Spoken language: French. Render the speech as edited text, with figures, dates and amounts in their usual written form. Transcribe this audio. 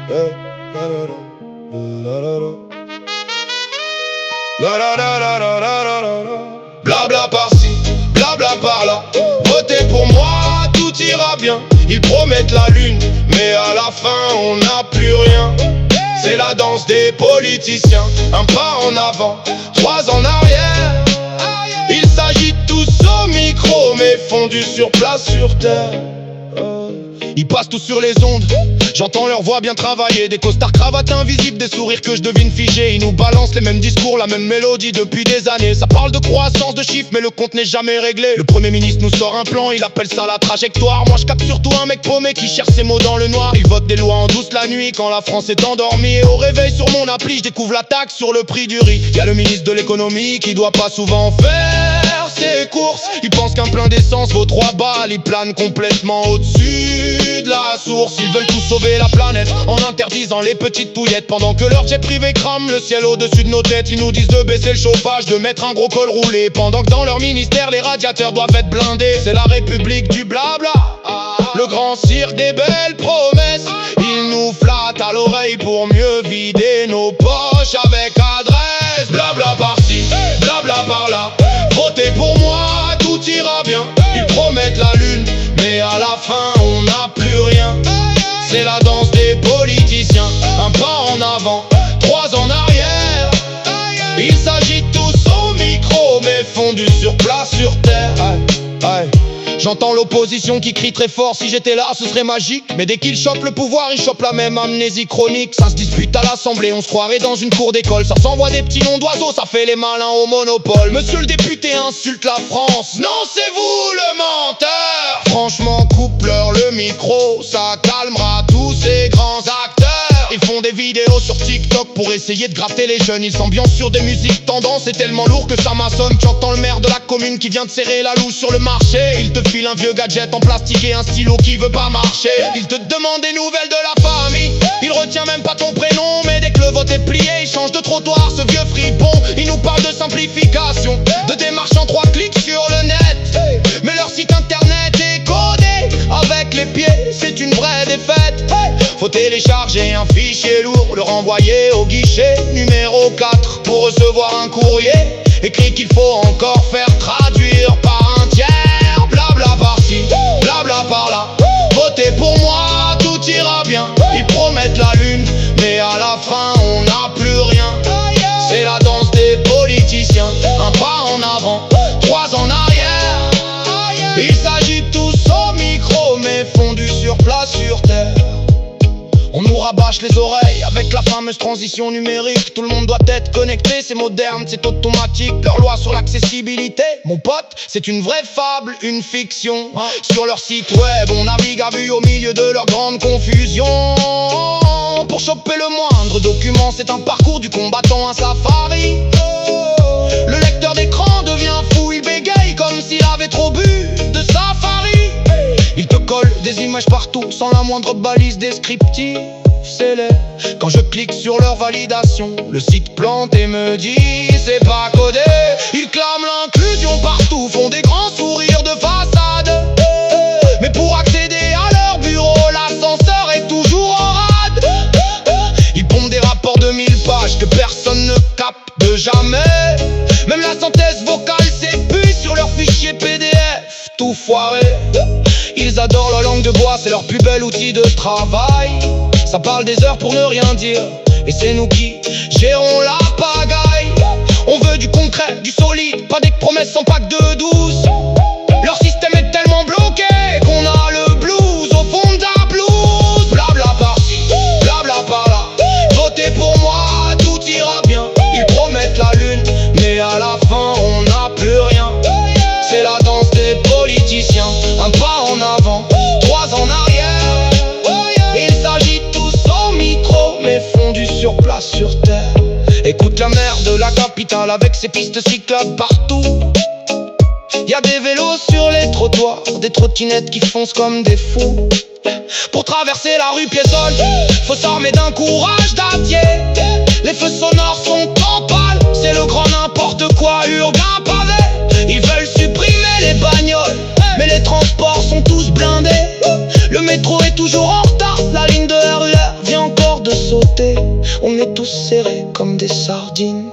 Blabla par-ci, blabla par-là. Votez pour moi, tout ira bien. Ils promettent la lune, mais à la fin on n'a plus rien. C'est la danse des politiciens. Un pas en avant, trois en arrière. Ils s'agitent tous au micro, mais fondus sur place sur terre. Ils passent tous sur les ondes, j'entends leur voix bien travailler. Des costards cravatés invisibles, des sourires que je devine figés. Ils nous balancent les mêmes discours, la même mélodie depuis des années. Ça parle de croissance, de chiffres, mais le compte n'est jamais réglé. Le premier ministre nous sort un plan, il appelle ça la trajectoire. Moi je capte surtout un mec paumé qui cherche ses mots dans le noir. Il vote des lois en douce la nuit quand la France est endormie. Et au réveil sur mon appli, je découvre la taxe sur le prix du riz. Y'a le ministre de l'économie qui doit pas souvent faire ses courses. Il pense qu'un plein d'essence vaut 3 balles. Il plane complètement au-dessus de la source. Ils veulent tout sauver la planète en interdisant les petites pouillettes. Pendant que leur jet privé crame le ciel au-dessus de nos têtes. Ils nous disent de baisser le chauffage, de mettre un gros col roulé. Pendant que dans leur ministère les radiateurs doivent être blindés. C'est la république du blabla, le grand cirque des belles promesses. Ils nous flattent à l'oreille pour mieux vider nos poches avec adresse. Blabla par-ci, blabla par-là. Votez pour moi, tout ira bien. Ils promettent la lune, mais à la fin on n'a plus rien. C'est la danse des politiciens. Un pas en avant, 3 en arrière. Ils s'agitent tous au micro, mais fondus sur place sur terre. J'entends l'opposition qui crie très fort. Si j'étais là ce serait magique. Mais dès qu'ils chopent le pouvoir, ils chopent la même amnésie chronique. Ça se dispute à l'assemblée, on se croirait dans une cour d'école. Ça s'envoie des petits noms d'oiseaux, ça fait les malins au monopole. Monsieur le député insulte la France. Non, c'est vous le menteur. Franchement, coupe-leur le micro, ça calmera tous ces grands acteurs. Ils font des vidéos sur TikTok pour essayer de gratter les jeunes. Ils s'ambiancent sur des musiques tendances, c'est tellement lourd que ça m'assomme. J'entends le maire de la commune qui vient de serrer la louche sur le marché. Il te file un vieux gadget en plastique et un stylo qui veut pas marcher. Il te demande des nouvelles de la famille. Il retient même pas ton prénom, mais dès que le vote est plié, il change de trottoir, ce vieux fripon. Il nous parle de simplification, de démarche en 3 clics sur le net. Mais leur site internet est codé avec les pieds, c'est une vraie défaite. Faut télécharger un fichier lourd, le renvoyer au guichet numéro 4 pour recevoir un courrier écrit qu'il faut encore faire traduire par un tiers. Blabla par-ci, blabla par-là. Votez pour moi, tout ira bien. Ils promettent la lune, mais à la fin on n'a plus rien. C'est la danse des politiciens. Un pas en avant, 3 en arrière. Il s'agit tous au micro, mais fondus sur place sur terre. On nous rabâche les oreilles avec la fameuse transition numérique. Tout le monde doit être connecté, c'est moderne, c'est automatique. Leur loi sur l'accessibilité, mon pote, c'est une vraie fable, une fiction. Sur leur site web, on navigue à vue au milieu de leur grande confusion. Pour choper le moindre document, c'est un parcours du combattant, un safari. Le lecteur d'écran devient fou, il bégaye comme s'il avait trop bu de safari. Il te colle des images partout sans la moindre balise descriptive. C'est laid. Quand je clique sur leur validation, le site plante et me dit c'est pas codé. Ils clament l'inclusion partout, font des grands sourires de façade. Mais pour accéder à leur bureau, l'ascenseur est toujours en rade. Ils pompent des rapports de 1000 pages que personne ne capte jamais. Même la synthèse vocale s'épuise sur leur fichier PDF, tout foiré. Ils adorent la langue de bois, c'est leur plus bel outil de travail. Ça parle des heures pour ne rien dire, et c'est nous qui gérons la pagaille. On veut du concret, du solide, pas des promesses sans pack de douce. Leur système est tellement bloqué qu'on a le blues au fond de la blouse. Blabla par-ci, blabla par-là. Votez pour moi, tout ira bien. Ils promettent la lune, mais à la fin on n'a plus rien. C'est la danse des politiciens. Un pas en avant, 3 en arrière. Ils s'agitent tous au micro, mais fondus sur place sur terre. Écoute la mer de la capitale avec ses pistes cyclables partout. Y'a des vélos sur les trottoirs, des trottinettes qui foncent comme des fous. Pour traverser la rue piétonne, faut s'armer d'un courage d'acier. Les feux sonores sont en pâle, c'est le grand n'importe quoi urbain pavé. Ils veulent supprimer les bagnoles, mais les transports sont tous blindés. Le métro est toujours en retard, la ligne de RER vient encore sauter, on est tous serrés comme des sardines.